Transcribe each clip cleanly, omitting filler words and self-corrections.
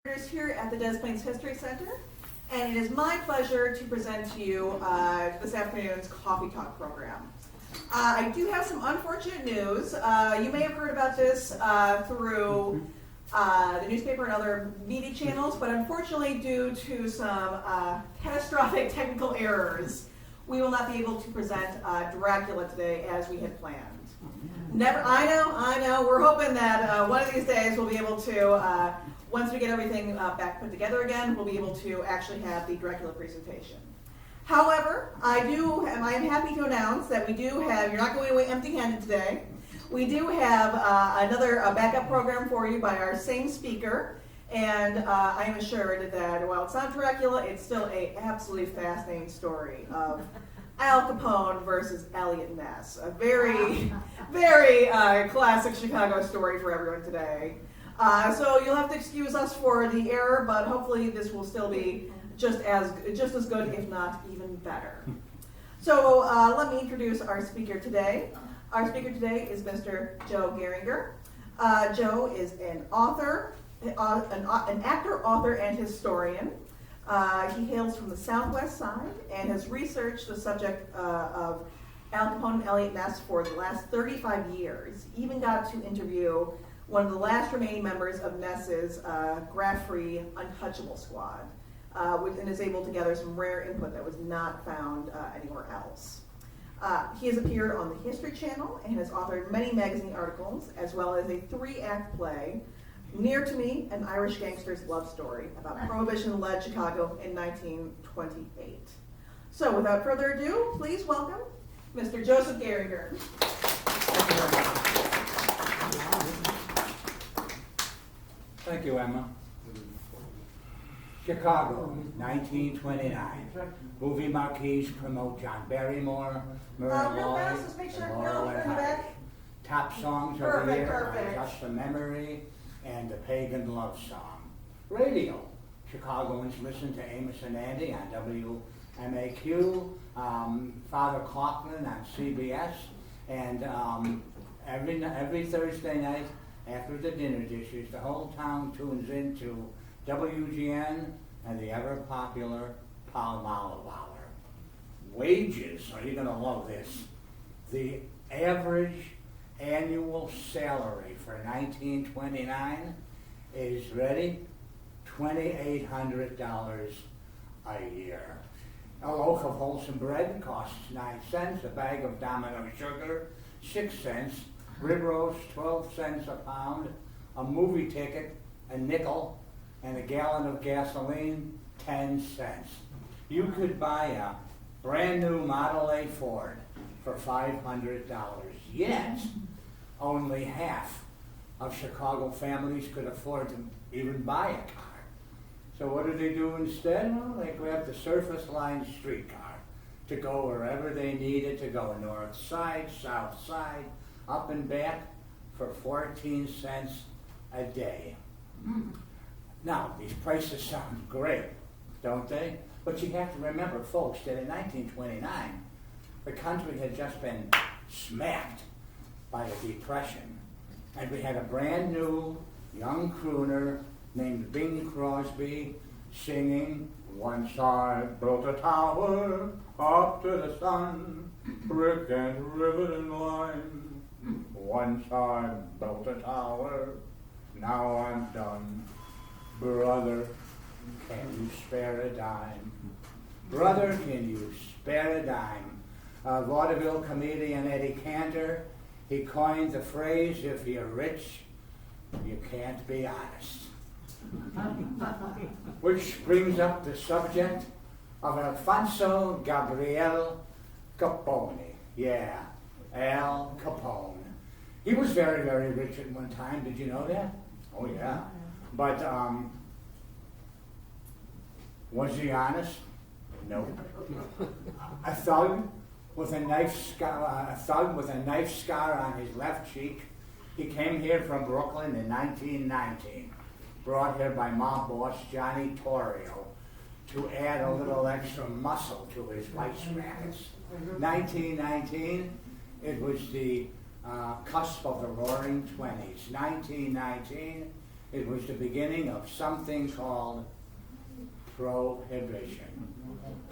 Here at the Des Plaines History Center, and it is my pleasure to present to you this afternoon's Coffee Talk program. I do have some unfortunate news. You may have heard about this through the newspaper and other media channels, but unfortunately due to some catastrophic technical errors, we will not be able to present Dracula today as we had planned. I know, we're hoping that one of these days we'll be able to once we get everything back put together again, we'll be able to actually have the Dracula presentation. However, I am happy to announce that we do have, you're not going away empty-handed today, we do have another backup program for you by our same speaker, and I am assured that while it's not Dracula, it's still an absolutely fascinating story of Al Capone versus Eliot Ness. A very, very classic Chicago story for everyone today. So you'll have to excuse us for the error, but hopefully this will still be just as good, if not even better. So let me introduce our speaker today. Our speaker today is Mr. Joe Geringer. Joe is an author, an actor, author, and historian. He hails from the Southwest Side and has researched the subject of Al Capone and Eliot Ness for the last 35 years. Even got to interview one of the last remaining members of Ness's graft-free untouchable squad, and is able to gather some rare input that was not found anywhere else. He has appeared on the History Channel and has authored many magazine articles, as well as a 3-act play, Near to Me, an Irish Gangster's Love Story, about Prohibition-led Chicago in 1928. So without further ado, please welcome Mr. Joseph Geringer. Thank you, Emma. Chicago, 1929. Movie marquees promote John Barrymore, Myrna Loy, and Laurel and Hardy. Top songs of the year are Just a Memory and The Pagan Love Song. Radio, Chicagoans listen to Amos and Andy on WMAQ, Father Coughlin on CBS, and every Thursday night, after the dinner dishes, the whole town tunes into WGN and the ever-popular Palmolive Hour. Wages, are you going to love this? The average annual salary for 1929 is, ready, $2,800 a year. A loaf of wholesome bread costs 9 cents, a bag of Domino sugar, 6 cents, rib roast, 12 cents a pound, a movie ticket, a nickel, and a gallon of gasoline, 10 cents. You could buy a brand new Model A Ford for $500. Yet, only half of Chicago families could afford to even buy a car. So what do they do instead? Well, they grab the Surface Line streetcar to go wherever they needed to go, north side, south side, up and back, for 14 cents a day. Now, these prices sound great, don't they? But you have to remember, folks, that in 1929, the country had just been smacked by the Depression. And we had a brand new young crooner named Bing Crosby singing, "Once I built a tower up to the sun, brick and rivet and lime. Once I built a tower, now I'm done. Brother, can you spare a dime? Brother, can you spare a dime?" Vaudeville comedian Eddie Cantor, he coined the phrase, "If you're rich, you can't be honest." Which brings up the subject of Alfonso Gabriel Capone. Yeah, Al Capone. He was very, very rich at one time. Did you know that? Oh, yeah. But was he honest? No. A thug with a knife scar on his left cheek. He came here from Brooklyn in 1919, brought here by mob boss Johnny Torrio to add a little extra muscle to his vice rackets. 1919, it was the cusp of the Roaring 20s. 1919, It was the beginning of something called prohibition.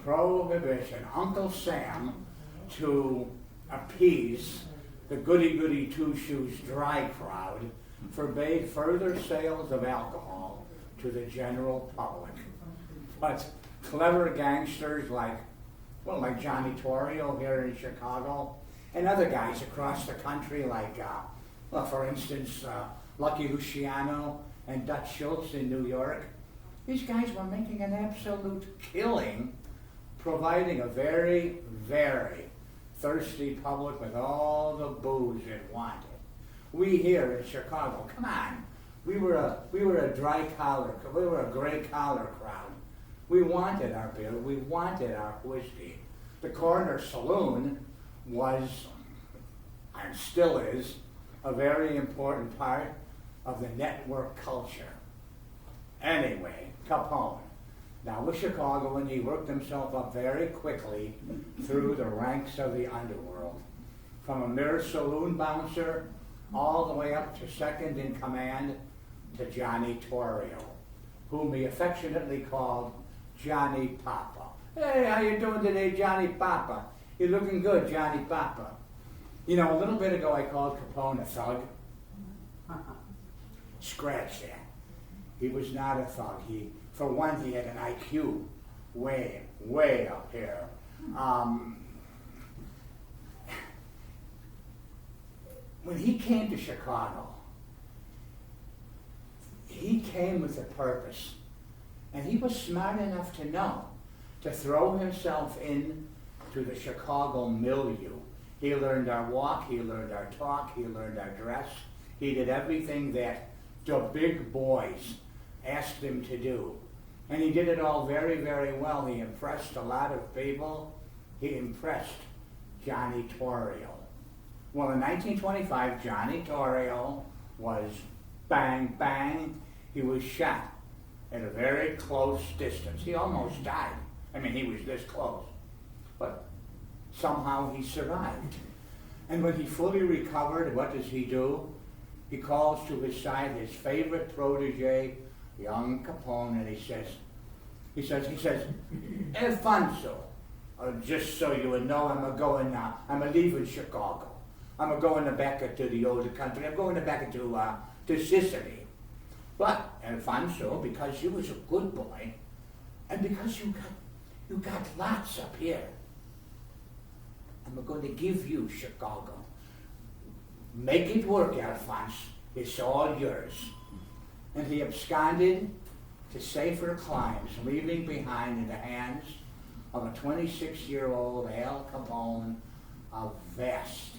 Prohibition. Uncle Sam, to appease the goody-goody two-shoes dry crowd, forbade further sales of alcohol to the general public. But clever gangsters like Johnny Torrio here in Chicago, and other guys across the country like, for instance, Lucky Luciano and Dutch Schultz in New York. These guys were making an absolute killing, providing a very, very thirsty public with all the booze it wanted. We here in Chicago, come on, we were a dry collar, we were a gray collar crowd. We wanted our beer, we wanted our whiskey. The corner saloon was, and still is, a very important part of the network culture. Anyway, Capone. Now with Chicagoan, he worked himself up very quickly through the ranks of the underworld. From a mere saloon bouncer all the way up to second in command to Johnny Torrio, whom he affectionately called Johnny Papa. Hey, how you doing today, Johnny Papa? You're looking good, Johnny Papa. You know, a little bit ago I called Capone a thug. Scratch that. He was not a thug. For one, he had an IQ way, way up here. When he came to Chicago, he came with a purpose. And he was smart enough to know to throw himself into the Chicago milieu. He learned our walk, he learned our talk, he learned our dress. He did everything that the big boys asked him to do. And he did it all very, very well. He impressed a lot of people. He impressed Johnny Torrio. Well, in 1925, Johnny Torrio was bang, bang. He was shot at a very close distance. He almost died. I mean, he was this close. But somehow he survived. And when he fully recovered, what does he do? He calls to his side his favorite protege, young Capone, and he says, Alfonso, just so you would know, I'm a leaving Chicago. I'm a going back to the old country. I'm going back to Sicily. But Alfonso, because you was a good boy, and because you got lots up here, I'm going to give you Chicago. Make it work, Alphonse. It's all yours. And he absconded to safer climes, leaving behind in the hands of a 26-year-old Al Capone a vast,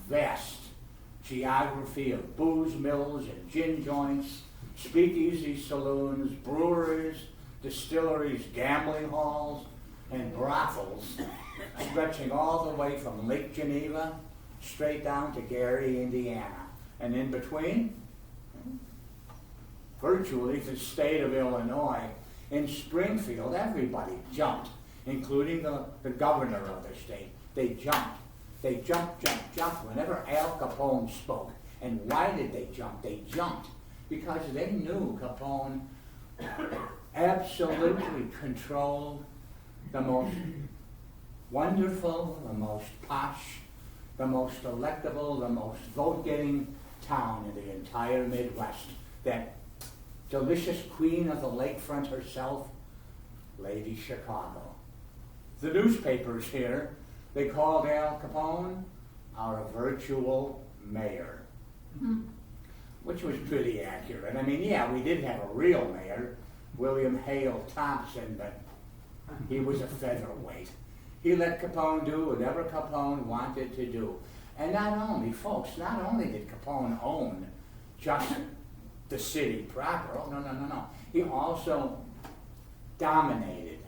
vast geography of booze mills and gin joints, speakeasy saloons, breweries, distilleries, gambling halls, and brothels, stretching all the way from Lake Geneva straight down to Gary, Indiana. And in between, virtually the state of Illinois. In Springfield, everybody jumped, including the governor of the state. They jumped. They jumped whenever Al Capone spoke. And why did they jump? They jumped because they knew Capone absolutely controlled the most wonderful, the most posh, the most electable, the most vote-getting town in the entire Midwest. That delicious queen of the lakefront herself, Lady Chicago. The newspapers here, they called Al Capone our virtual mayor, which was pretty accurate. I mean, yeah, we did have a real mayor, William Hale Thompson, but he was a featherweight. He let Capone do whatever Capone wanted to do. And not only did Capone own just the city proper, no. He also dominated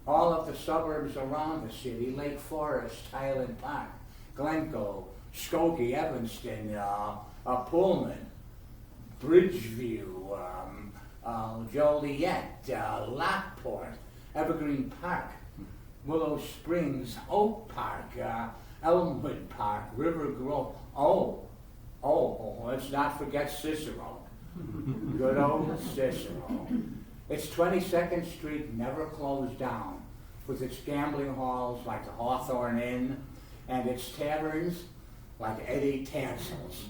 all of the suburbs around the city: Lake Forest, Highland Park, Glencoe, Skokie, Evanston, Pullman, Bridgeview, Joliet, Lockport, Evergreen Park, Willow Springs, Oak Park, Elmwood Park, River Grove. Let's not forget Cicero. Good old Cicero. Its 22nd Street never closed down, with its gambling halls like the Hawthorne Inn and its taverns like Eddie Tansel's.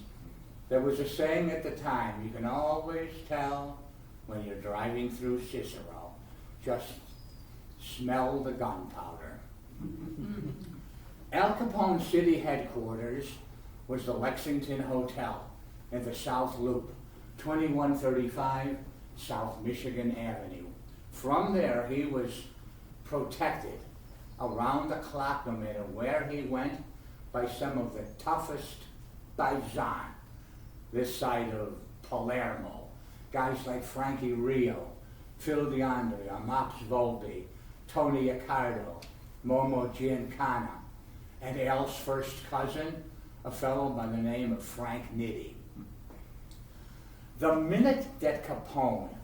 There was a saying at the time, you can always tell when you're driving through Cicero. Just smell the gunpowder. Al Capone city headquarters was the Lexington Hotel in the South Loop, 2135 South Michigan Avenue. From there, he was protected around the clock, no matter where he went, by some of the toughest paisan this side of Palermo. Guys like Frankie Rio, Phil DeAndre, Amaps Volpe, Tony Accardo, Momo Giancana, and Al's first cousin, a fellow by the name of Frank Nitti. The minute that Capone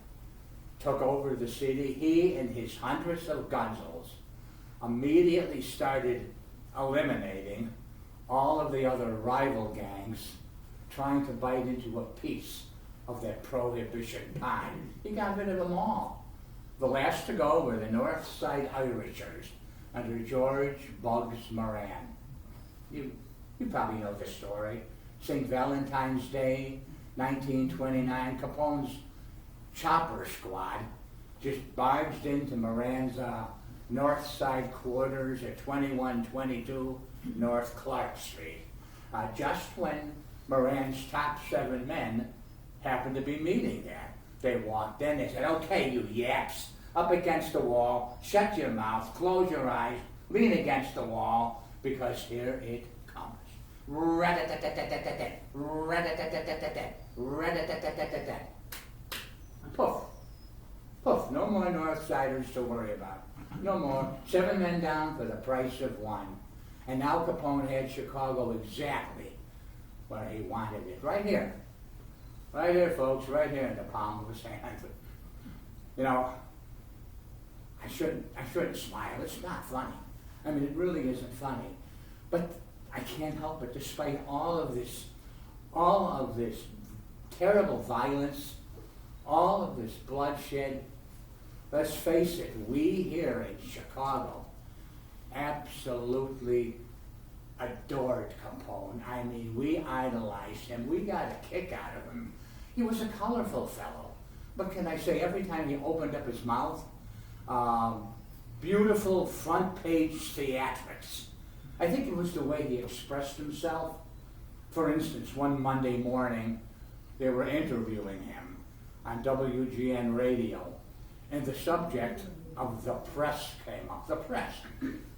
took over the city, he and his hundreds of gonzos immediately started eliminating all of the other rival gangs trying to bite into a piece of that prohibition pie. He got rid of them all. The last to go were the North Side Irishers under George Bugs Moran. You probably know the story. St. Valentine's Day, 1929, Capone's chopper squad just barged into Moran's North Side quarters at 2122 North Clark Street, just when Moran's top 7 men happened to be meeting there. They walked in, they said, okay, you yaps, up against the wall, shut your mouth, close your eyes, lean against the wall, because here it comes. Rat-a-tat-tat-tat-tat-tat, rat-a-tat-tat-tat-tat, rat-a-tat-tat-tat-tat. Poof. Poof. No more North Siders to worry about. No more. 7 men down for the price of 1. And now Capone had Chicago exactly where he wanted it. Right here. Right here, folks. Right here in the palm of his hand. You know, I shouldn't smile. It's not funny. I mean, it really isn't funny. But I can't help it. Despite all of this terrible violence, all of this bloodshed, let's face it, we here in Chicago absolutely adored Capone. I mean, we idolized him. We got a kick out of him. He was a colorful fellow. But can I say, every time he opened up his mouth, beautiful front page theatrics. I think it was the way he expressed himself. For instance, one Monday morning, they were interviewing him on WGN radio, and the subject of the press came up, the press.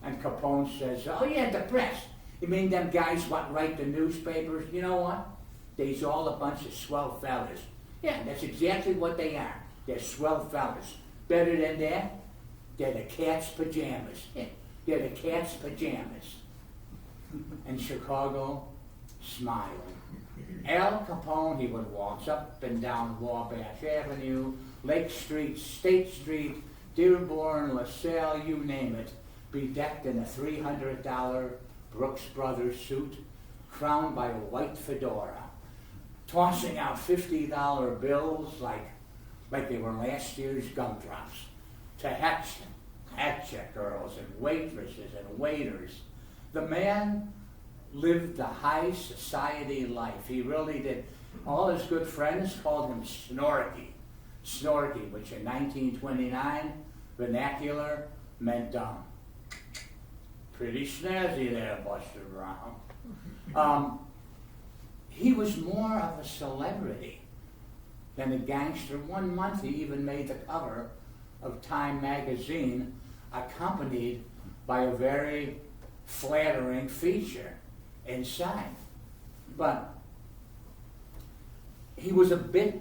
And Capone says, oh yeah, the press. You mean them guys what write the newspapers? You know what? They's all a bunch of swell fellas. Yeah, that's exactly what they are. They're swell fellas. Better than that, they're the cat's pajamas. Yeah, they're the cat's pajamas. And Chicago smiled. Al Capone, he would waltz up and down Wabash Avenue, Lake Street, State Street, Dearborn, LaSalle, you name it, bedecked in a $300 Brooks Brothers suit, crowned by a white fedora, tossing out $50 bills like they were last year's gumdrops, to hat check girls and waitresses and waiters. The man lived the high society life. He really did. All his good friends called him Snorky. Snorky, which in 1929 vernacular meant dumb. Pretty snazzy there, Buster Brown. He was more of a celebrity than a gangster. One month he even made the cover of Time magazine, accompanied by a very flattering feature inside. But he was a bit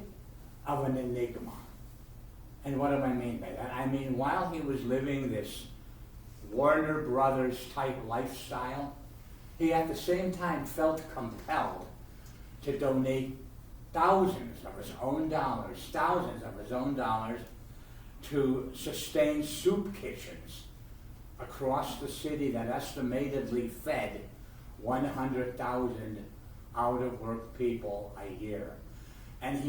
of an enigma. And what do I mean by that? I mean, while he was living this Warner Brothers type lifestyle, he at the same time felt compelled to donate thousands of his own dollars to sustain soup kitchens across the city that estimatedly fed 100,000 out-of-work people a year. and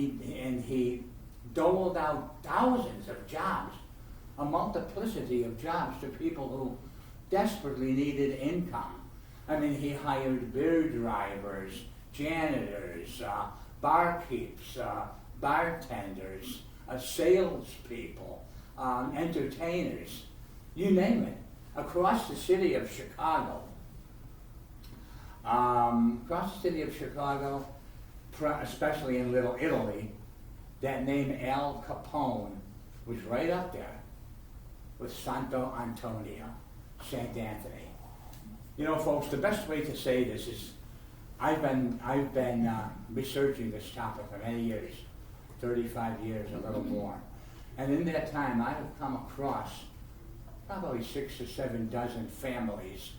he doled out thousands of jobs, a multiplicity of jobs to people who desperately needed income. I mean, he hired beer drivers, janitors, barkeeps, bartenders, salespeople, entertainers, you name it, across the city of Chicago. Especially in Little Italy, that name Al Capone was right up there with Santo Antonio, St. Anthony. You know, folks, the best way to say this is, I've been researching this topic for many years, 35 years, a little more. And in that time, I have come across probably 6 or 7 dozen families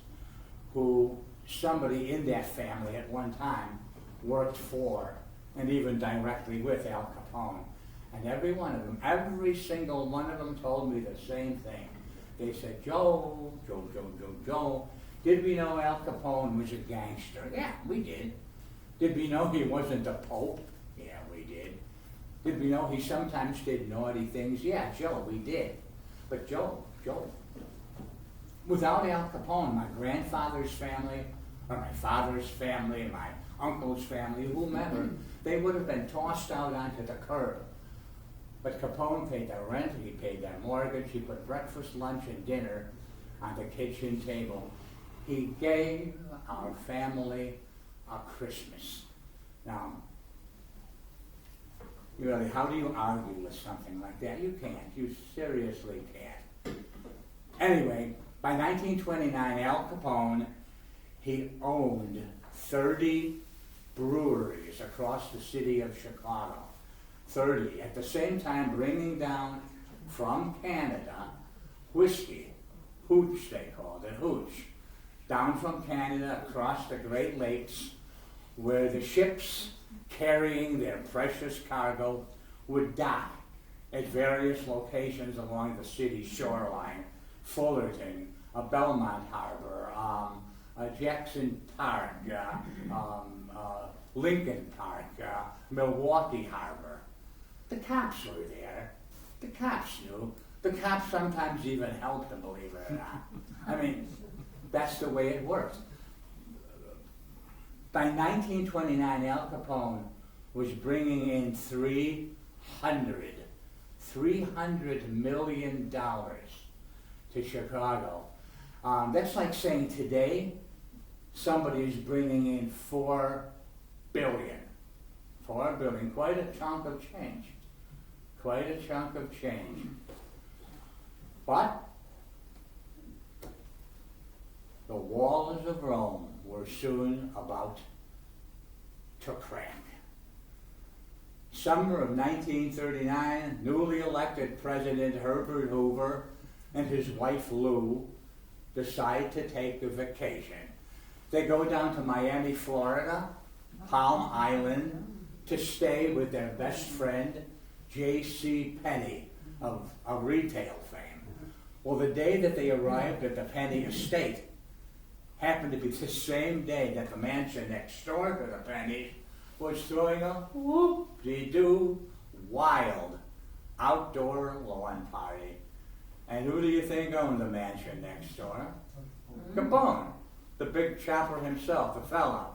who somebody in that family at one time worked for and even directly with Al Capone. And every one of them, every single one of them told me the same thing. They said, Joe, did we know Al Capone was a gangster? Yeah, we did. Did we know he wasn't the Pope? Yeah, we did. Did we know he sometimes did naughty things? Yeah, Joe, we did. But Joe, without Al Capone, my grandfather's family, or my father's family, my uncle's family, whomever, they would have been tossed out onto the curb. But Capone paid their rent, he paid their mortgage, he put breakfast, lunch, and dinner on the kitchen table. He gave our family a Christmas. Now, really, how do you argue with something like that? You can't. You seriously can't. Anyway, by 1929, Al Capone, he owned 30 breweries across the city of Chicago. 30. At the same time, bringing down from Canada whiskey, hooch they called it, hooch, down from Canada across the Great Lakes, where the ships carrying their precious cargo would dock at various locations along the city's shoreline. Fullerton, Belmont Harbor, Jackson Park, Lincoln Park, Milwaukee Harbor. The cops were there. The cops knew. The cops sometimes even helped them, believe it or not. I mean, that's the way it worked. By 1929, Al Capone was bringing in $300 million to Chicago. That's like saying today somebody is bringing in $4 billion. $4 billion, quite a chunk of change. Quite a chunk of change. But the walls of Rome were soon about to crack. Summer of 1939, newly elected President Herbert Hoover and his wife Lou decide to take a vacation. They go down to Miami, Florida, Palm Island, to stay with their best friend, J.C. Penney of retail fame. Well, the day that they arrived at the Penney estate happened to be the same day that the mansion next door to the Penneys was throwing a whoop-de-doo wild outdoor lawn party. And who do you think owned the mansion next door? Capone, the big chopper himself, the fella.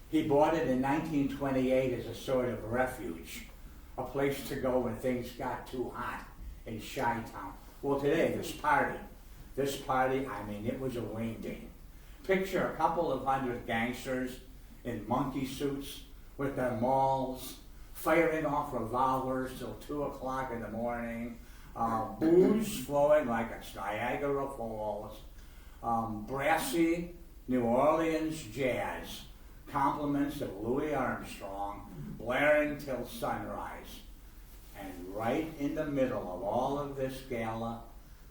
He bought it in 1928 as a sort of refuge, a place to go when things got too hot in Chi-Town. Well, today, this party, I mean, it was a wingding. Picture a couple of hundred gangsters in monkey suits with their mauls, firing off revolvers till 2 o'clock in the morning, booze flowing like a Niagara Falls, brassy New Orleans jazz, compliments of Louis Armstrong, blaring till sunrise. And right in the middle of all of this gala,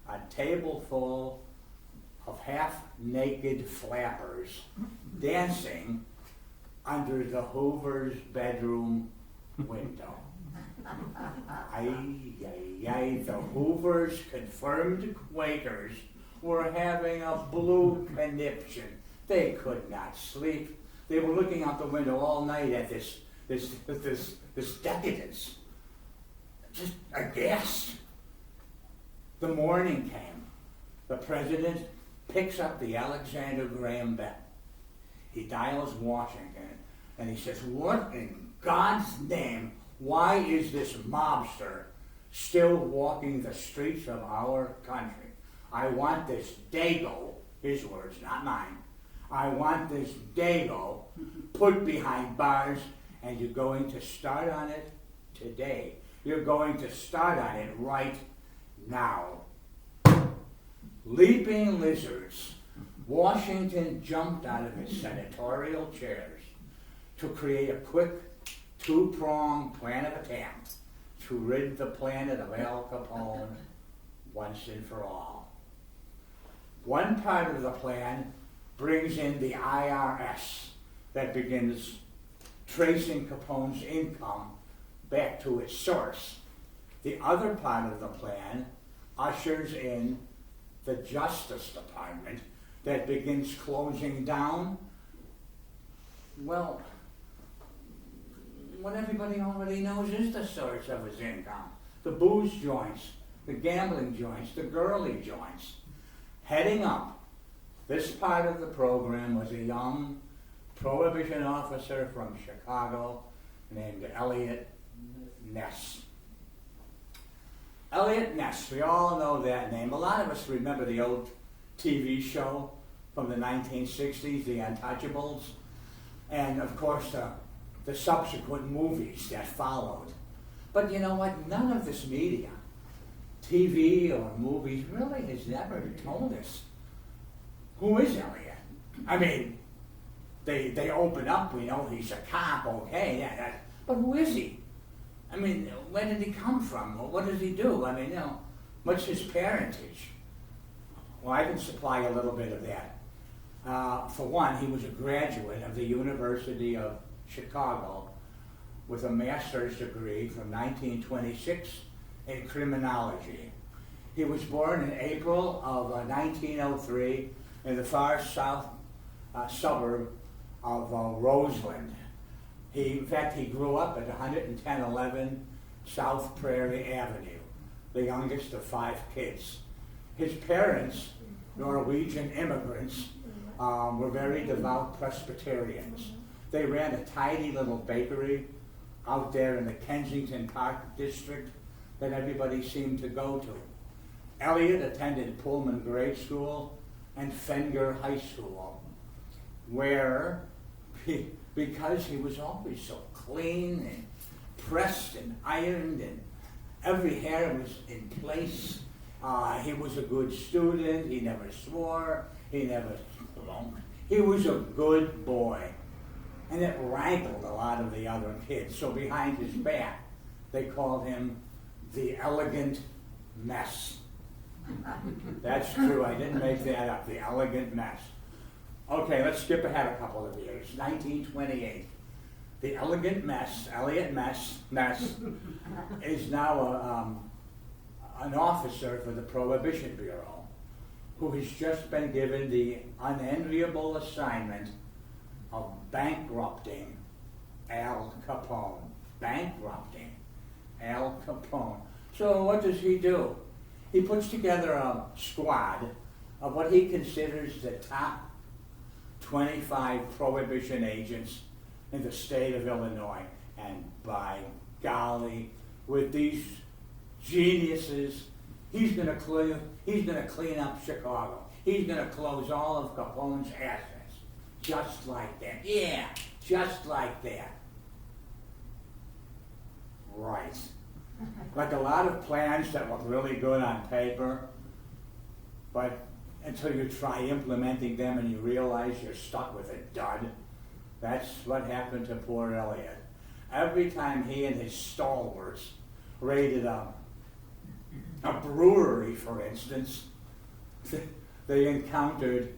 a table full of half-naked flappers dancing under the Hoover's bedroom window. The Hoovers, confirmed Quakers, were having a blue conniption. They could not sleep. They were looking out the window all night at this this decadence. Just aghast. The morning came. The president picks up the Alexander Graham Bell. He dials Washington, and he says, what in God's name, why is this mobster still walking the streets of our country? I want this dago, his words, not mine. I want this dago put behind bars, and you're going to start on it today. You're going to start on it right now. Leaping lizards, Washington jumped out of his senatorial chairs to create a quick, two-pronged plan of attack to rid the planet of Al Capone once and for all. One part of the plan brings in the IRS that begins tracing Capone's income back to its source. The other part of the plan ushers in the Justice Department that begins closing down, well, what everybody already knows is the source of his income. The booze joints, the gambling joints, the girly joints. Heading up this part of the program was a young prohibition officer from Chicago named Eliot Ness. Eliot Ness, we all know that name. A lot of us remember the old TV show from the 1960s, The Untouchables, and of course the subsequent movies that followed. But you know what? None of this media, TV or movies, really has never told us who is Eliot. I mean, they open up, we know he's a cop, okay, yeah, but who is he? I mean, where did he come from? What does he do? I mean, what's his parentage? Well, I can supply a little bit of that. For one, he was a graduate of the University of Chicago with a master's degree from 1926 in criminology. He was born in April of 1903 in the far south suburb of Roseland. In fact, he grew up at 11011 South Prairie Avenue, the youngest of 5 kids. His parents, Norwegian immigrants, were very devout Presbyterians. They ran a tidy little bakery out there in the Kensington Park district that everybody seemed to go to. Eliot attended Pullman Grade School and Fenger High School, where because he was always so clean and pressed and ironed and every hair was in place. He was a good student. He never swore. He never smoked. He was a good boy. And it rankled a lot of the other kids. So behind his back, they called him the Elegant Mess. That's true. I didn't make that up. The Elegant Mess. Okay, let's skip ahead a couple of years. 1928. The Elegant Mess, Eliot Ness, is now an officer for the Prohibition Bureau who has just been given the unenviable assignment of bankrupting Al Capone. Bankrupting Al Capone. So what does he do? He puts together a squad of what he considers the top 25 prohibition agents in the state of Illinois. And by golly, with these geniuses, he's going to clean up Chicago. He's going to close all of Capone's assets. Just like that. Yeah, just like that. Right. Like a lot of plans that look really good on paper, but until you try implementing them and you realize you're stuck with a dud. That's what happened to poor Eliot. Every time he and his stalwarts raided a brewery, for instance, they encountered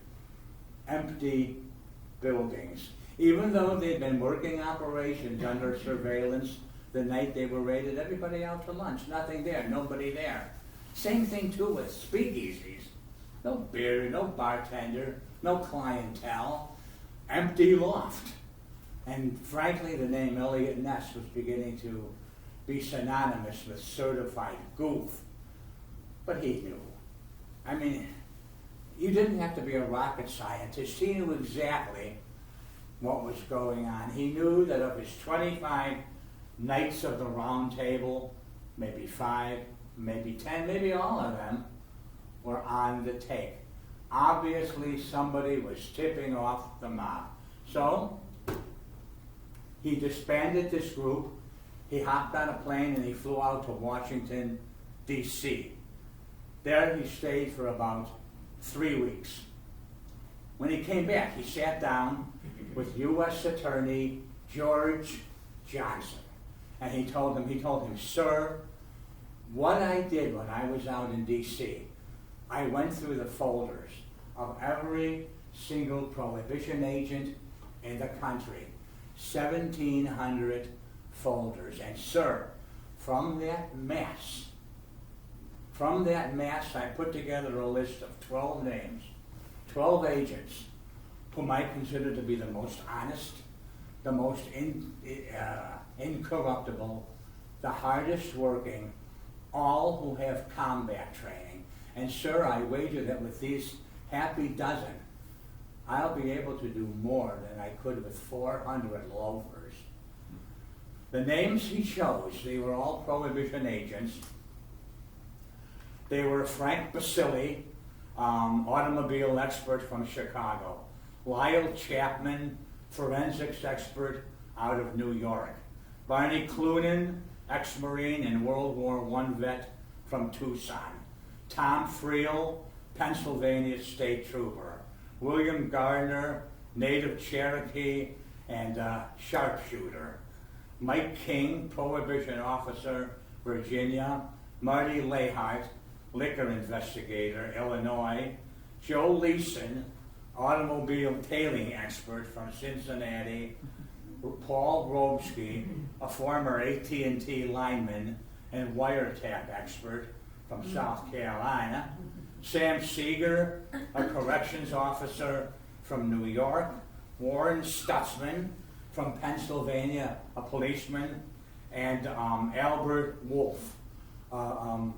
empty buildings. Even though they'd been working operations under surveillance the night they were raided, everybody out to lunch, nothing there, nobody there. Same thing too with speakeasies. No beer, no bartender, no clientele, empty loft. And frankly, the name Eliot Ness was beginning to be synonymous with certified goof. But he knew. I mean, you didn't have to be a rocket scientist. He knew exactly what was going on. He knew that of his 25 Knights of the Round Table, maybe 5, maybe 10, maybe all of them were on the take. Obviously, somebody was tipping off the mob. So, he disbanded this group. He hopped on a plane and he flew out to Washington, D.C. There he stayed for about 3 weeks. When he came back, he sat down with U.S. Attorney George Johnson. And he told him, sir, what I did when I was out in D.C., I went through the folders of every single prohibition agent in the country, 1,700 folders. And sir, from that mass, I put together a list of 12 names, 12 agents, whom I consider to be the most honest, the most incorruptible, the hardest working, all who have combat training. And sir, I wager that with these happy dozen, I'll be able to do more than I could with 400 loafers. The names he chose, they were all prohibition agents. They were Frank Basile, automobile expert from Chicago. Lyle Chapman, forensics expert out of New York. Barney Clunan, ex-Marine and World War I vet from Tucson. Tom Friel, Pennsylvania State Trooper. William Gardner, native Cherokee and sharpshooter. Mike King, prohibition officer, Virginia. Marty Lahart, liquor investigator, Illinois. Joe Leeson, automobile tailing expert from Cincinnati. Paul Grobsky, a former AT&T lineman and wiretap expert from South Carolina. Sam Seeger, a corrections officer from New York. Warren Stutzman from Pennsylvania, a policeman. And Albert Wolf, a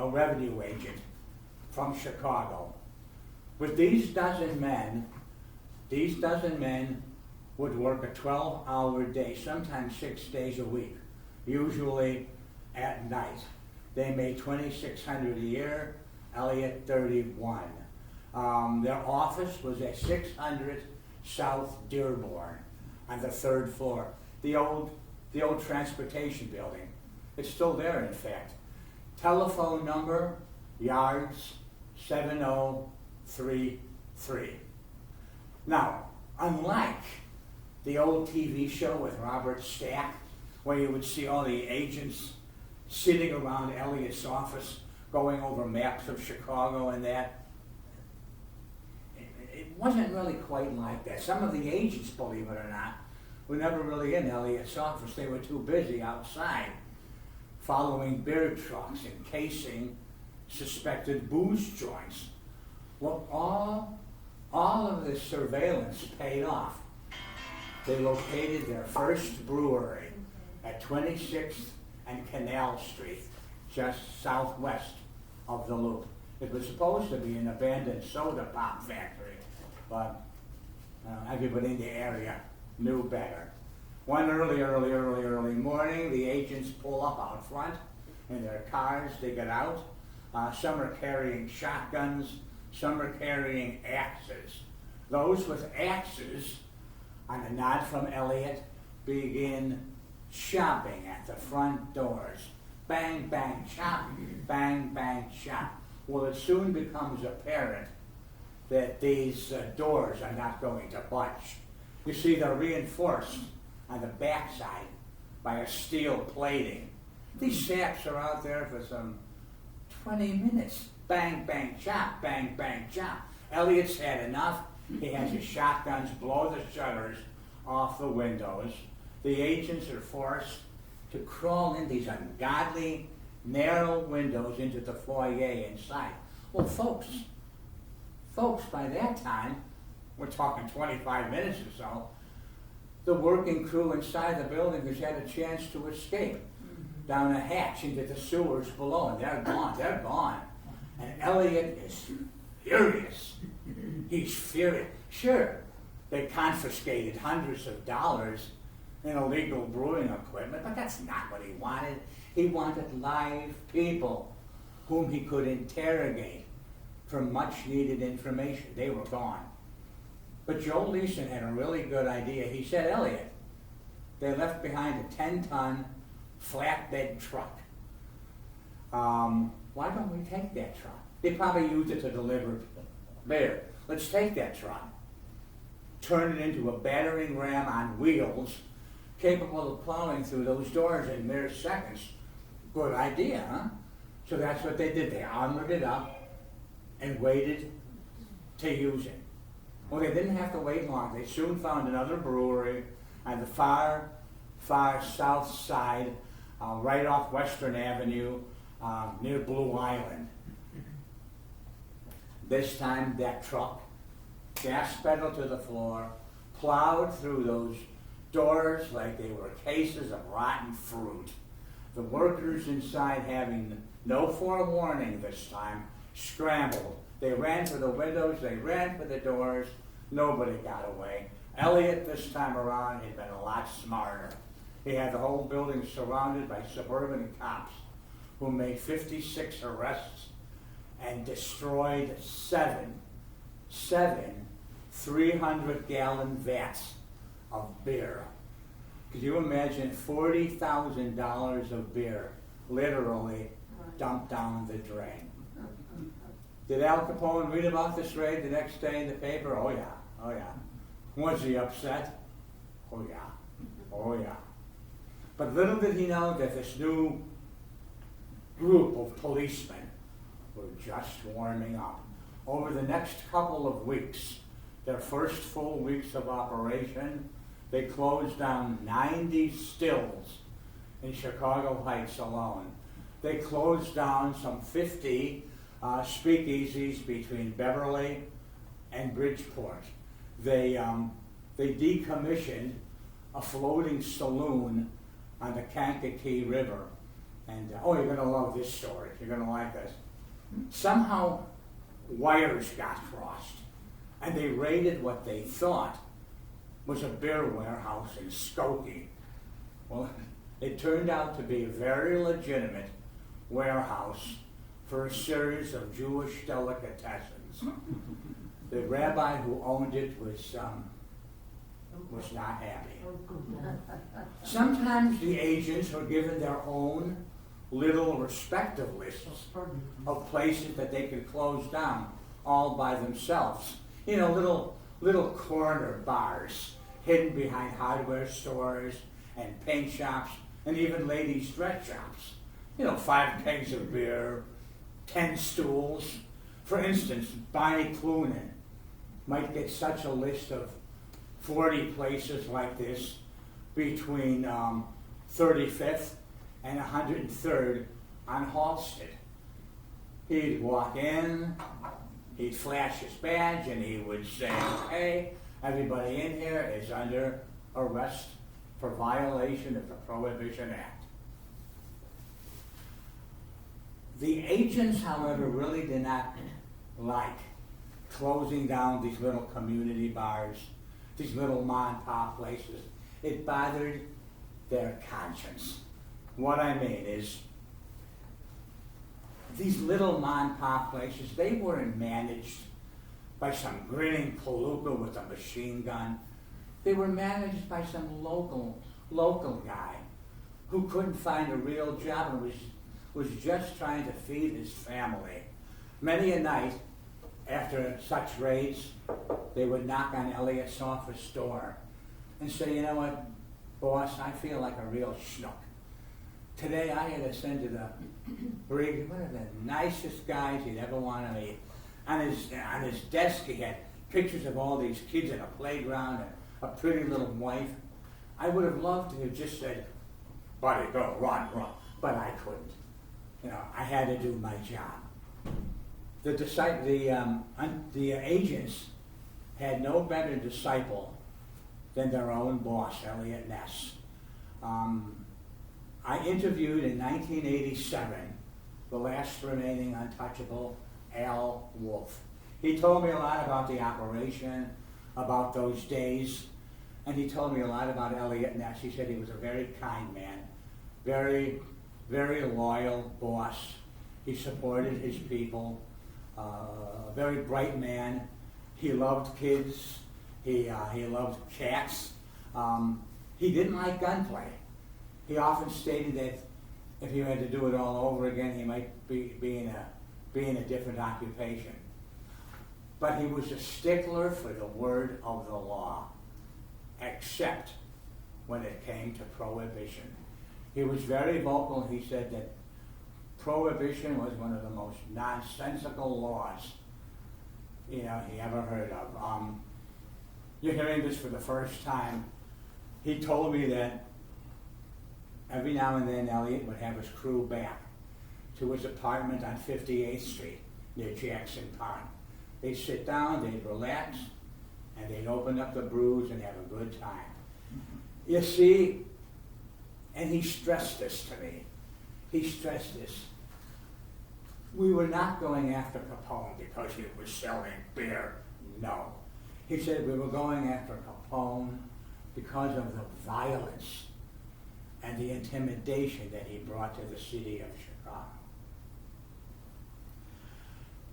revenue agent from Chicago. With these dozen men would work a 12-hour day, sometimes 6 days a week, usually at night. They made $2,600 a year, Eliot 31. Their office was at 600 South Dearborn on the 3rd floor. The old transportation building. It's still there, in fact. Telephone number, Yards 7033. Now, unlike the old TV show with Robert Stack, where you would see all the agents sitting around Eliot's office going over maps of Chicago and that, it wasn't really quite like that. Some of the agents, believe it or not, were never really in Eliot's office. They were too busy outside following beer trucks and casing suspected booze joints. Well, all of this surveillance paid off. They located their first brewery at 26th and Canal Street, just southwest of the Loop. It was supposed to be an abandoned soda pop factory, but everybody in the area knew better. One early morning, the agents pull up out front in their cars. They get out. Some are carrying shotguns. Some are carrying axes. Those with axes, on a nod from Eliot, begin shopping at the front doors. Bang, bang, chop. Bang, bang, chop. Well, it soon becomes apparent that these doors are not going to budge. You see, they're reinforced on the backside by a steel plating. These saps are out there for some 20 minutes. Bang, bang, chop, bang, bang, chop. Eliot's had enough. He has his shotguns blow the shutters off the windows. The agents are forced to crawl in these ungodly, narrow windows into the foyer inside. Well, folks, by that time, we're talking 25 minutes or so, the working crew inside the building has had a chance to escape down a hatch into the sewers below, and they're gone. And Eliot is furious. He's furious. Sure, they confiscated hundreds of dollars in illegal brewing equipment, but that's not what he wanted. He wanted live people whom he could interrogate for much needed information. They were gone. But Joe Leeson had a really good idea. He said, Eliot, they left behind a 10-ton flatbed truck. Why don't we take that truck? They probably used it to deliver beer. Let's take that truck, turn it into a battering ram on wheels, capable of plowing through those doors in mere seconds. Good idea, huh? So that's what they did. They armored it up and waited to use it. Well, they didn't have to wait long. They soon found another brewery on the far south side, right off Western Avenue, near Blue Island. This time, that truck, gas pedal to the floor, plowed through those doors like they were cases of rotten fruit. The workers inside, having no forewarning this time, scrambled. They ran for the windows, they ran for the doors, nobody got away. Eliot, this time around, had been a lot smarter. He had the whole building surrounded by suburban cops who made 56 arrests and destroyed seven 300-gallon vats of beer. Could you imagine $40,000 of beer literally dumped down the drain? Did Al Capone read about this raid the next day in the paper? Oh yeah. Was he upset? Oh yeah. But little did he know that this new group of policemen were just warming up. Over the next couple of weeks, their first full weeks of operation, they closed down 90 stills in Chicago Heights alone. They closed down some 50 speakeasies between Beverly and Bridgeport. They decommissioned a floating saloon on the Kankakee River. And, you're going to love this story. You're going to like this. Somehow, wires got crossed, and they raided what they thought was a beer warehouse in Skokie. Well, it turned out to be a very legitimate warehouse for a series of Jewish delicatessens. The rabbi who owned it was not happy. Sometimes the agents were given their own little respective lists of places that they could close down all by themselves. You know, little corner bars hidden behind hardware stores and paint shops and even ladies' dress shops. 5 kegs of beer, 10 stools. For instance, Bonnie Cloonan might get such a list of 40 places like this between 35th and 103rd on Halsted. He'd walk in, he'd flash his badge, and he would say, "Okay, everybody in here is under arrest for violation of the Prohibition Act." The agents, however, really did not like closing down these little community bars, these little mom-and-pop places. It bothered their conscience. What I mean is, these little mom-and-pop places, they weren't managed by some grinning palooka with a machine gun. They were managed by some local guy who couldn't find a real job and was just trying to feed his family. Many a night, after such raids, they would knock on Eliot's office door and say, "You know what, boss, I feel like a real schnook. Today I had to send to the brig one of the nicest guys you'd ever want to meet. On his desk he had pictures of all these kids at a playground and a pretty little wife. I would have loved to have just said, 'Buddy, go, run,' but I couldn't. I had to do my job." The agents had no better disciple than their own boss, Eliot Ness. I interviewed in 1987 the last remaining untouchable, Al Wolf. He told me a lot about the operation, about those days, and he told me a lot about Eliot Ness. He said he was a very kind man, very, very loyal boss. He supported his people, a very bright man. He loved kids. He loved cats. He didn't like gunplay. He often stated that if he had to do it all over again, he might be in a different occupation. But he was a stickler for the word of the law, except when it came to prohibition. He was very vocal. He said that prohibition was one of the most nonsensical laws he ever heard of. You're hearing this for the first time. He told me that every now and then Eliot would have his crew back to his apartment on 58th Street near Jackson Park. They'd sit down, they'd relax, and they'd open up the brews and have a good time. You see, and he stressed this to me. He stressed this. We were not going after Capone because he was selling beer. No. He said we were going after Capone because of the violence and the intimidation that he brought to the city of Chicago.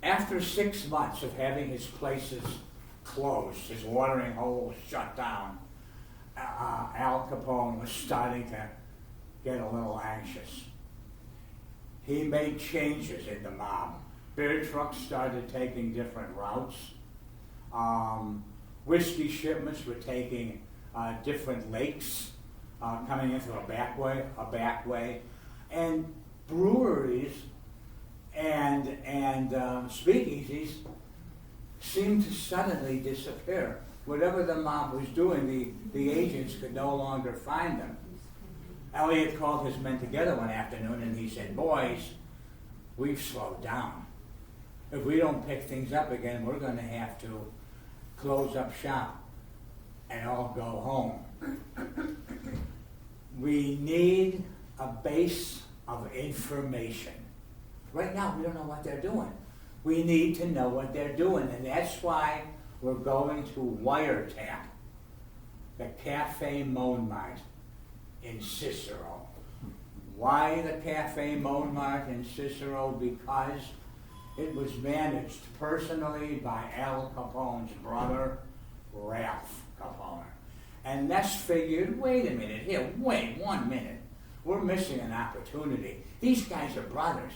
After 6 months of having his places closed, his watering holes shut down, Al Capone was starting to get a little anxious. He made changes in the mob. Beer trucks started taking different routes. Whiskey shipments were taking different lakes, coming into a back way, and breweries and speakeasies seemed to suddenly disappear. Whatever the mob was doing, the agents could no longer find them. Eliot called his men together one afternoon and he said, "Boys, we've slowed down. If we don't pick things up again, we're going to have to close up shop and all go home. We need a base of information. Right now, we don't know what they're doing. We need to know what they're doing, and that's why we're going to wiretap the Cafe Montmartre in Cicero." Why the Cafe Montmartre in Cicero? Because it was managed personally by Al Capone's brother, Ralph Capone. And Ness figured, wait a minute, wait 1 minute. We're missing an opportunity. These guys are brothers.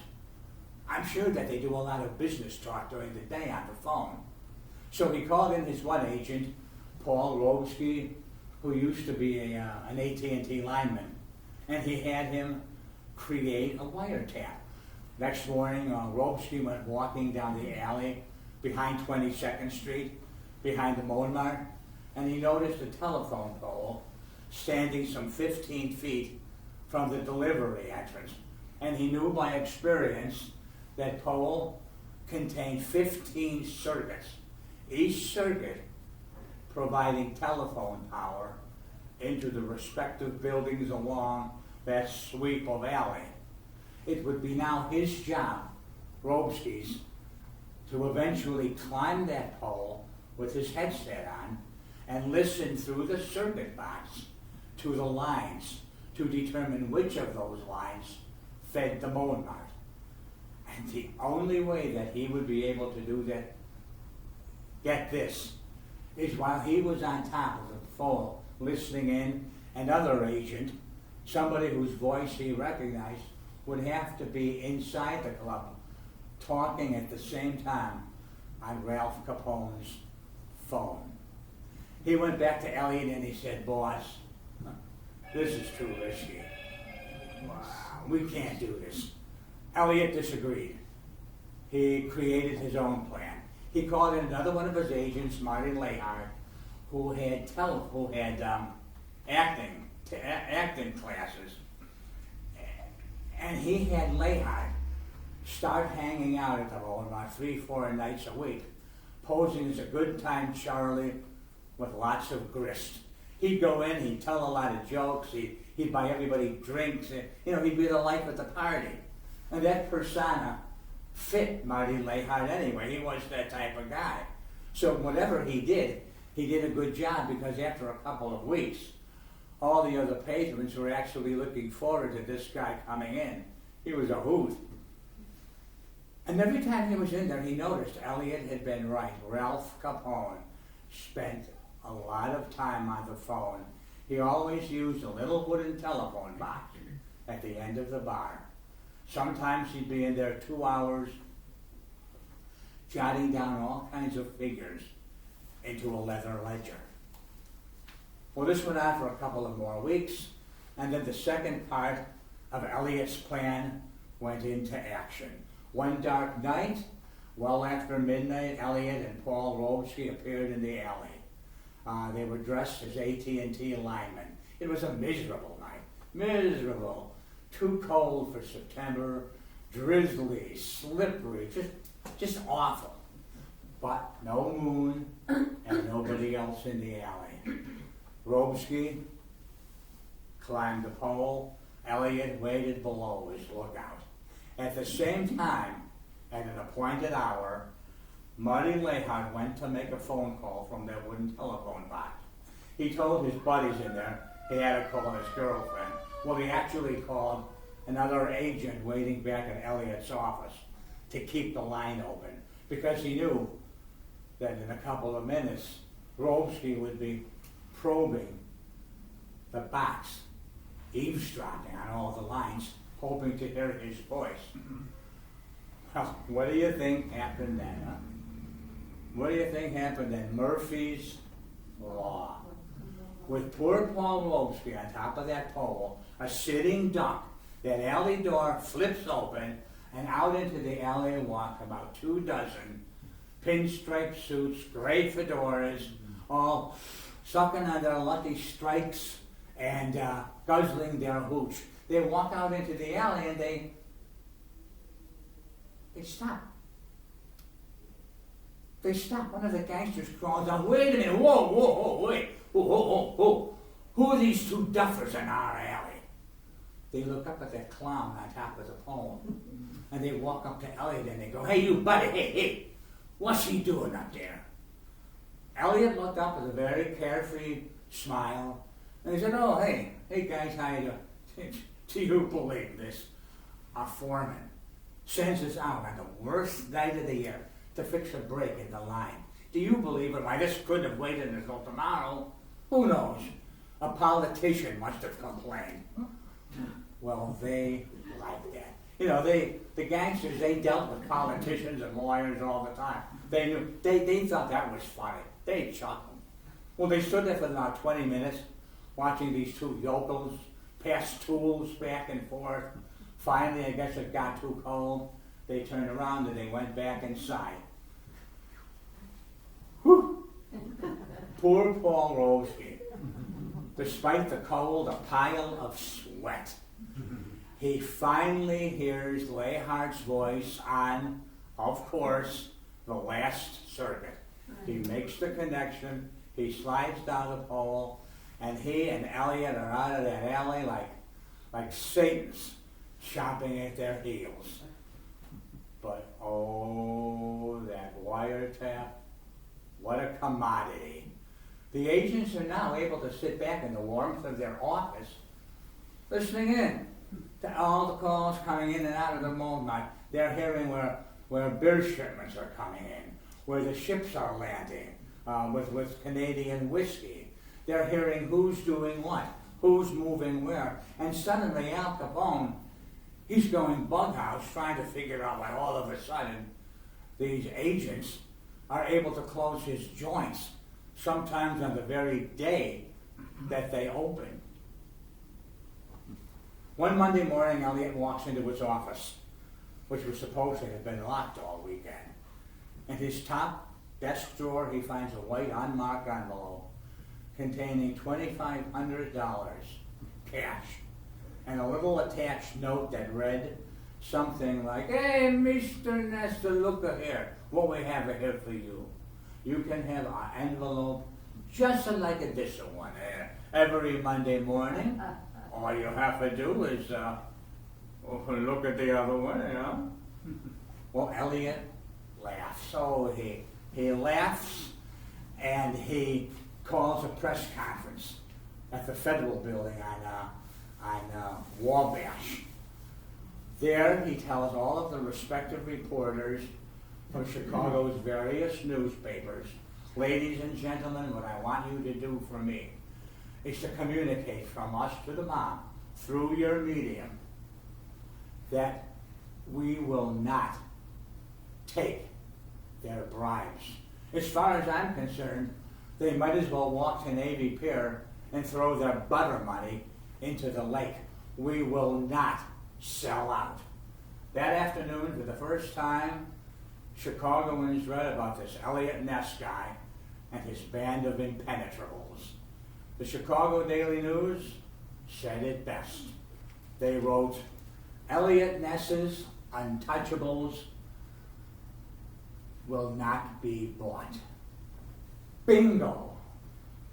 I'm sure that they do a lot of business talk during the day on the phone. So he called in his one agent, Paul Robesky, who used to be an AT&T lineman, and he had him create a wiretap. Next morning, Robesky went walking down the alley behind 22nd Street, behind the Montmartre, and he noticed a telephone pole standing some 15 feet from the delivery entrance. And he knew by experience that pole contained 15 circuits, each circuit providing telephone power into the respective buildings along that sweep of alley. It would be now his job, Robesky's, to eventually climb that pole with his headset on and listen through the circuit box to the lines to determine which of those lines fed the Montmartre. And the only way that he would be able to do that, get this, is while he was on top of the pole listening in, another agent, somebody whose voice he recognized, would have to be inside the club talking at the same time on Ralph Capone's phone. He went back to Eliot and he said, "Boss, this is too risky. We can't do this." Eliot disagreed. He created his own plan. He called in another one of his agents, Marty Lahart, who had acting classes. And he had Lahart start hanging out at the Montmartre 3-4 nights a week, posing as a good time Charlie with lots of grist. He'd go in, he'd tell a lot of jokes, he'd buy everybody drinks, and, he'd be the life of the party. And that persona fit Marty Lehart anyway. He was that type of guy. So whatever he did a good job, because after a couple of weeks, all the other patrons were actually looking forward to this guy coming in. He was a hoot. And every time he was in there, he noticed Eliot had been right. Ralph Capone spent a lot of time on the phone. He always used a little wooden telephone box at the end of the bar. Sometimes he'd be in there 2 hours, jotting down all kinds of figures into a leather ledger. Well, this went on for a couple of more weeks, and then the second part of Eliot's plan went into action. One dark night, well after midnight, Eliot and Paul Robesky appeared in the alley. They were dressed as AT&T linemen. It was a miserable night. Miserable. Too cold for September, drizzly, slippery, just awful. But no moon and nobody else in the alley. Robesky climbed the pole. Eliot waited below his lookout. At the same time, at an appointed hour, Marty Lehart went to make a phone call from that wooden telephone box. He told his buddies in there he had to call his girlfriend. Well, he actually called another agent waiting back in Eliot's office to keep the line open, because he knew that in a couple of minutes, Robesky would be probing the box, eavesdropping on all the lines, hoping to hear his voice. Well, what do you think happened then, huh? What do you think happened then? Murphy's Law. With poor Paul Robesky on top of that pole, a sitting duck, that alley door flips open, and out into the alley walk about 24 pinstripe suits, gray fedoras, all sucking on their lucky strikes and guzzling their hooch. They walk out into the alley and they stop. They stop. One of the gangsters crawls out. Wait a minute. Whoa, wait. Whoa. Who are these two duffers in our alley? They look up at that clown on top of the pole. And they walk up to Eliot and they go, hey, you buddy, hey, what's he doing up there? Eliot looked up with a very carefree smile. And he said, oh, hey guys, how you doing? Do you believe this? Our foreman sends us out on the worst night of the year to fix a break in the line. Do you believe it? Why, this couldn't have waited until tomorrow. Who knows? A politician must have complained. Well, they liked that. The gangsters, they dealt with politicians and lawyers all the time. They thought that was funny. They chuckled. Well, they stood there for about 20 minutes watching these two yokels pass tools back and forth. Finally, I guess it got too cold. They turned around and they went back inside. Whew. Poor Paul Robesky. Despite the cold, a pile of sweat. He finally hears Lehart's voice on, of course, the last circuit. He makes the connection, he slides down the pole, and he and Eliot are out of that alley like Satans chomping at their heels. But oh, that wiretap, what a commodity. The agents are now able to sit back in the warmth of their office, listening in to all the calls coming in and out of the moment. They're hearing where beer shipments are coming in, where the ships are landing with Canadian whiskey. They're hearing who's doing what, who's moving where. And suddenly Al Capone, he's going bughouse trying to figure out why all of a sudden these agents are able to close his joints, sometimes on the very day that they open. One Monday morning, Eliot walks into his office, which was supposed to have been locked all weekend. In his top desk drawer, he finds a white unmarked envelope containing $2,500 cash and a little attached note that read something like, hey, Mr. Ness, look here, what we have here for you. You can have our envelope just like this one. Every Monday morning, all you have to do is look at the other one, you know. Well, Eliot laughs. So he laughs and he calls a press conference at the Federal Building on Wabash. There he tells all of the respective reporters from Chicago's various newspapers, ladies and gentlemen, what I want you to do for me is to communicate from us to the mob through your medium that we will not take their bribes. As far as I'm concerned, they might as well walk to Navy Pier and throw their butter money into the lake. We will not sell out. That afternoon, for the first time, Chicagoans read about this Eliot Ness guy and his band of impenetrables. The Chicago Daily News said it best. They wrote, Eliot Ness's untouchables will not be bought. Bingo!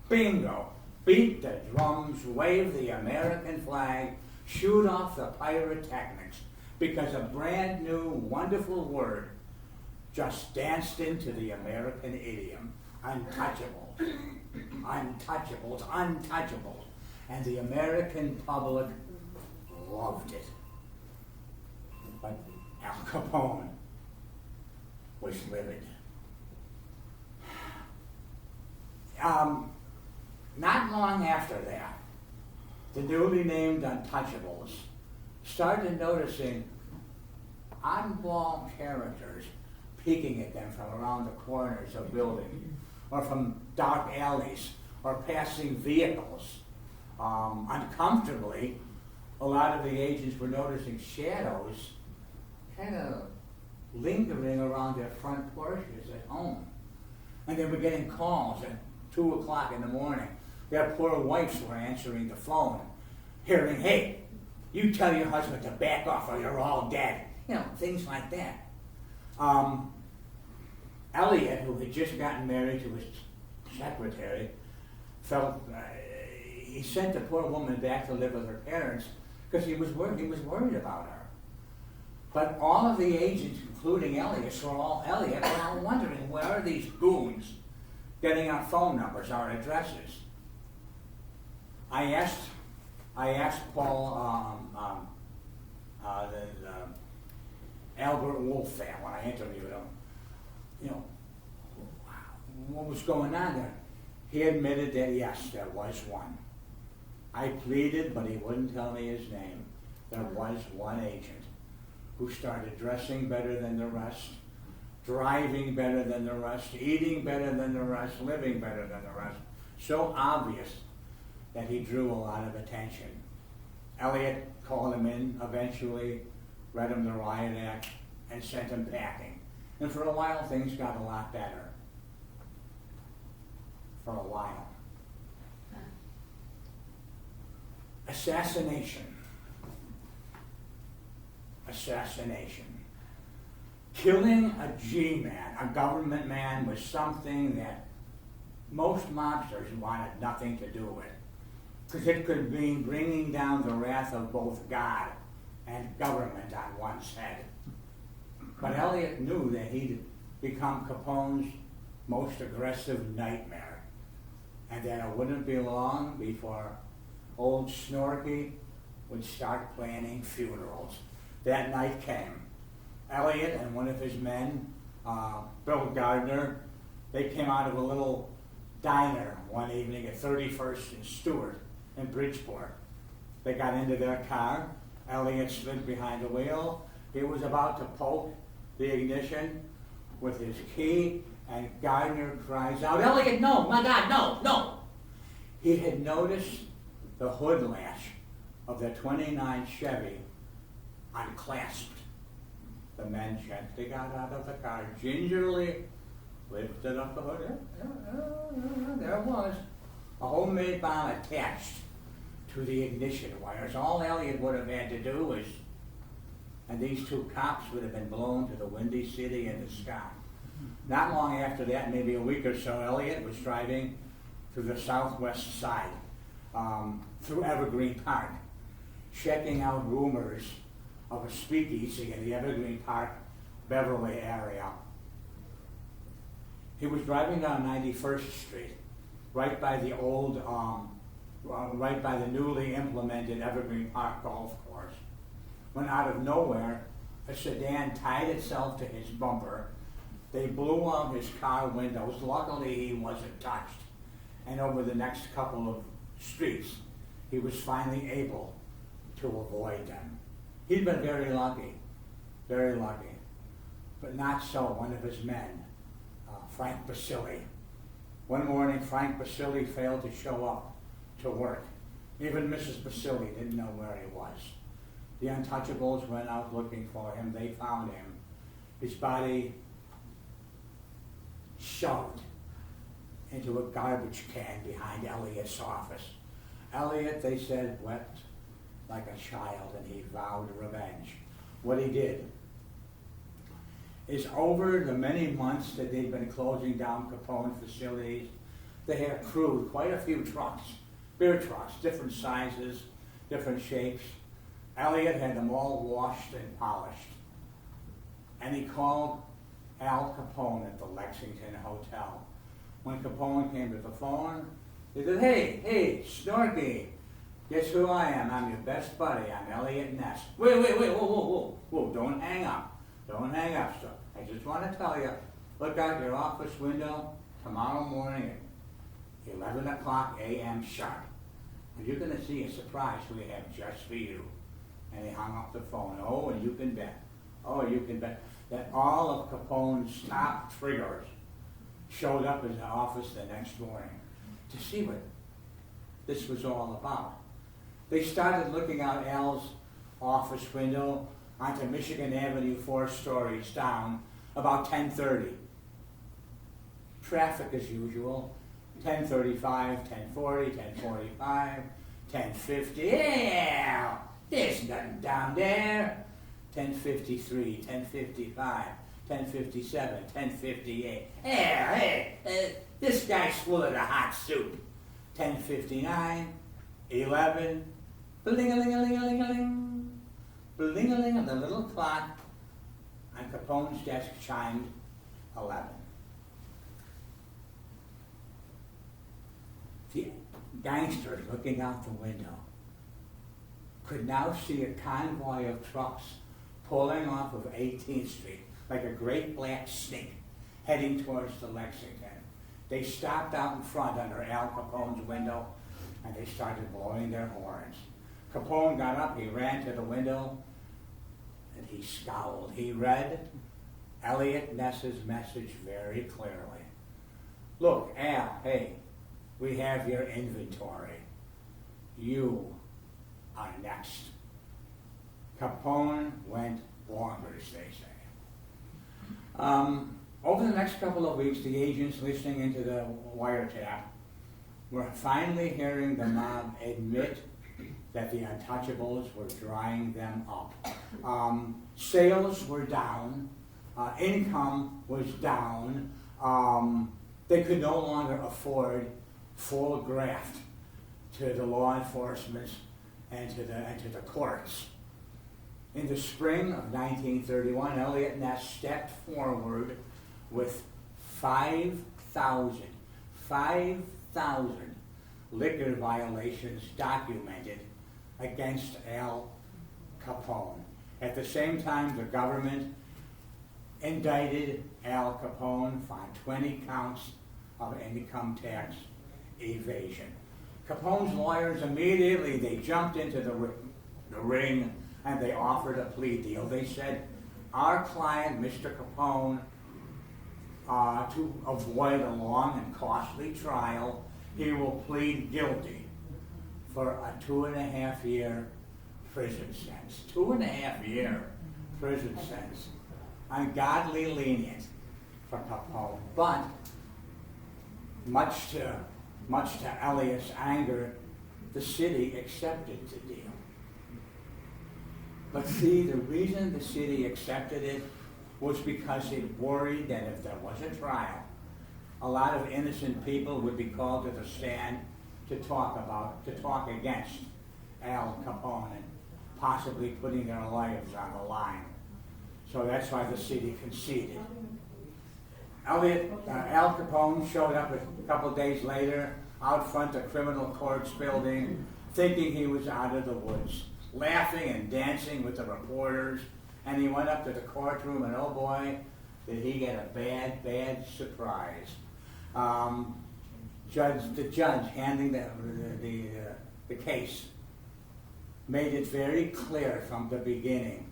Bingo! Beat the drums, wave the American flag, shoot off the pyrotechnics, because a brand new, wonderful word just danced into the American idiom. Untouchables. Untouchables. Untouchables. And the American public loved it. But Al Capone was livid. Not long after that, the newly named untouchables started noticing oddball characters peeking at them from around the corners of buildings, or from dark alleys, or passing vehicles. Uncomfortably, a lot of the agents were noticing shadows kind of lingering around their front porches at home. And they were getting calls at 2 o'clock in the morning. Their poor wives were answering the phone, hearing, hey, you tell your husband to back off or you're all dead. You know, things like that. Eliot, who had just gotten married to his secretary, felt he sent the poor woman back to live with her parents because he was worried about her. But all of the agents, including Eliot, were all wondering, where are these goons getting our phone numbers, our addresses? I asked Paul, Albert Wolf there when I interviewed him, you know, what was going on there? He admitted that yes, there was one. I pleaded, but he wouldn't tell me his name. There was one agent who started dressing better than the rest, driving better than the rest, eating better than the rest, living better than the rest. So obvious that he drew a lot of attention. Eliot called him in eventually, read him the riot act, and sent him packing. And for a while, things got a lot better. For a while. Assassination. Assassination. Killing a G-man, a government man, was something that most mobsters wanted nothing to do with, because it could mean bringing down the wrath of both God and government on one's head. But Eliot knew that he'd become Capone's most aggressive nightmare, and that it wouldn't be long before old Snorky would start planning funerals. That night came. Eliot and one of his men, Bill Gardner, they came out of a little diner one evening at 31st and Stewart in Bridgeport. They got into their car. Eliot slid behind the wheel. He was about to poke the ignition with his key, and Gardner cries out, Eliot, no, my God, no, no. He had noticed the hood latch of the 29 Chevy unclasped. The men gently got out of the car, gingerly lifted up the hood. There it was. A homemade bomb attached to the ignition wires. All Eliot would have had to do was, and these two cops would have been blown to the Windy City in the sky. Not long after that, maybe a week or so, Eliot was driving to the southwest side, through Evergreen Park, checking out rumors of a speakeasy in the Evergreen Park, Beverly area. He was driving down 91st Street, right by the old, right by the newly implemented Evergreen Park golf course, when out of nowhere, a sedan tied itself to his bumper. They blew out his car windows. Luckily, he wasn't touched. And over the next couple of streets, he was finally able to avoid them. He'd been very lucky, but not so one of his men, Frank Basile. One morning, Frank Basile failed to show up to work. Even Mrs. Basile didn't know where he was. The untouchables went out looking for him. They found him. His body shoved into a garbage can behind Eliot's office. Eliot, they said, wept like a child, and he vowed revenge. What he did is, over the many months that they'd been closing down Capone facilities, they had accrued quite a few trucks, beer trucks, different sizes, different shapes. Eliot had them all washed and polished. And he called Al Capone at the Lexington Hotel. When Capone came to the phone, he said, hey, Snorky, guess who I am? I'm your best buddy. I'm Eliot Ness. Wait, whoa, don't hang up. Don't hang up, sir. I just want to tell you, look out your office window tomorrow morning at 11 o'clock a.m. sharp. And you're going to see a surprise we have just for you. And he hung up the phone. Oh, and you can bet that all of Capone's top triggers showed up in the office the next morning to see what this was all about. They started looking out Al's office window onto Michigan Avenue 4 stories down about 10:30. Traffic as usual, 10:35, 10:40, 10:45, 10:50. Yeah, there's nothing down there. 10:53, 10:55, 10:57, 10:58. Hey, this guy's full of the hot soup. 10:59, 11, bling-a-ling-a-ling-a-ling-a-ling. Bling-a-ling, and the little clock on Capone's desk chimed 11. The gangster, looking out the window, could now see a convoy of trucks pulling off of 18th Street like a great black snake heading towards the Lexington. They stopped out in front under Al Capone's window and they started blowing their horns. Capone got up, he ran to the window, and he scowled. He read Eliot Ness's message very clearly. Look, Al, hey, we have your inventory. You are next. Capone went bonkers, they say. Over the next couple of weeks, the agents listening into the wiretap were finally hearing the mob admit that the untouchables were drying them up. Sales were down, income was down, they could no longer afford full graft to the law enforcement and to the courts. In the spring of 1931, Eliot Ness stepped forward with 5,000 liquor violations documented against Al Capone. At the same time, the government indicted Al Capone on 20 counts of income tax evasion. Capone's lawyers immediately, they jumped into the ring and they offered a plea deal. They said, our client, Mr. Capone, to avoid a long and costly trial, he will plead guilty for a 2.5-year prison sentence. 2.5-year prison sentence. Ungodly lenient for Capone. But much to Eliot's anger, the city accepted the deal. But see, the reason the city accepted it was because it worried that if there was a trial, a lot of innocent people would be called to the stand to talk against Al Capone and possibly putting their lives on the line. So that's why the city conceded. Al Capone showed up a couple days later out front of criminal courts building, thinking he was out of the woods, laughing and dancing with the reporters, and he went up to the courtroom, and oh boy, did he get a bad, bad surprise. The judge handling the case made it very clear from the beginning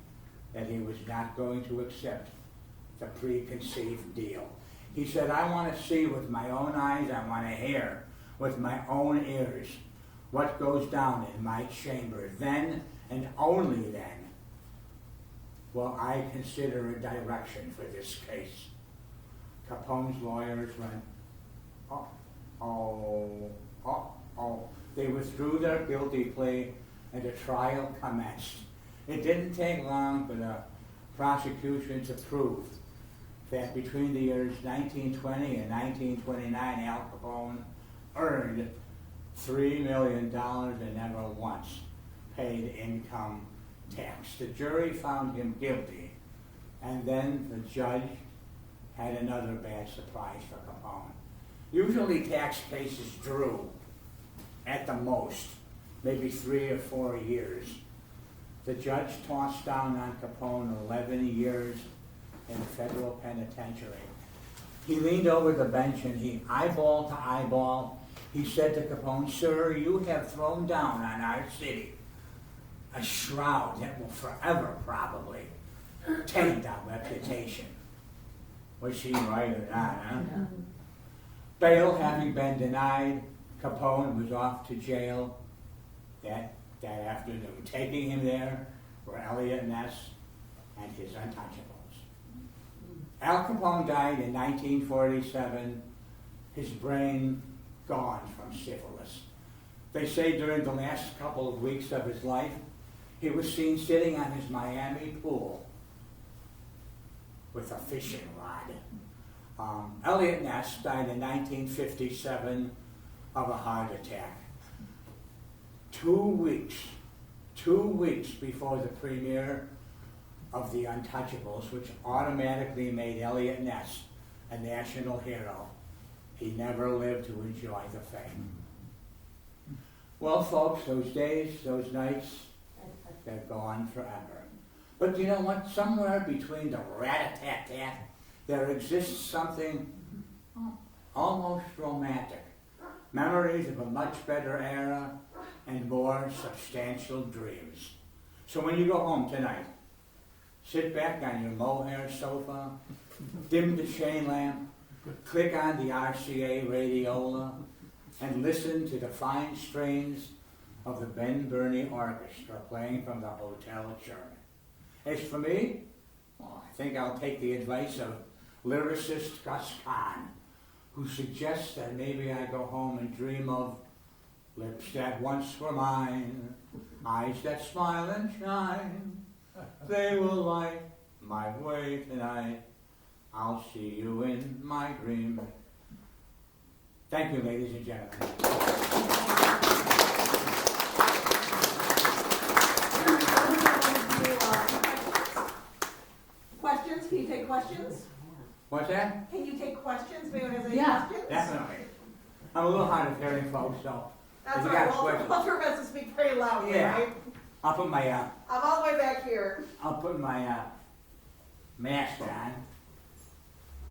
that he was not going to accept the preconceived deal. He said, I want to see with my own eyes, I want to hear with my own ears what goes down in my chamber. Then, and only then, will I consider a direction for this case. Capone's lawyers went, They withdrew their guilty plea and the trial commenced. It didn't take long for the prosecution to prove that between the years 1920 and 1929, Al Capone earned $3 million and never once paid income tax. The jury found him guilty, and then the judge had another bad surprise for Capone. Usually tax cases drew, at the most, maybe 3 or 4 years. The judge tossed down on Capone 11 years in the federal penitentiary. He leaned over the bench and he, eyeball to eyeball, he said to Capone, sir, you have thrown down on our city a shroud that will forever probably taint our reputation. Was he right or not, huh? Yeah. Bail having been denied, Capone was off to jail that afternoon. Taking him there were Eliot Ness and his untouchables. Al Capone died in 1947, his brain gone from syphilis. They say during the last couple of weeks of his life, he was seen sitting on his Miami pool with a fishing rod. Eliot Ness died in 1957 of a heart attack. 2 weeks before the premiere of The Untouchables, which automatically made Eliot Ness a national hero. He never lived to enjoy the fame. Well, folks, those days, those nights, they're gone forever. But you know what? Somewhere between the rat-a-tat-tat, there exists something almost romantic. Memories of a much better era and more substantial dreams. So when you go home tonight, sit back on your mohair sofa, dim the chain lamp, click on the RCA radiola, and listen to the fine strains of the Ben Burney Orchestra playing from the Hotel Sherman. As for me, I think I'll take the advice of lyricist Gus Kahn, who suggests that maybe I go home and dream of lips that once were mine, eyes that smile and shine. They will light my way tonight. I'll see you in my dream. Thank you, ladies and gentlemen. Questions? Can you take questions? What's that? Can you take questions? If anyone has any Yeah. questions? Definitely. I'm a little hard of hearing, folks, so That's if all you right. got questions. We'll do our best to speak pretty loudly, Yeah. right? I'll put my I'm all the way back here. mask on.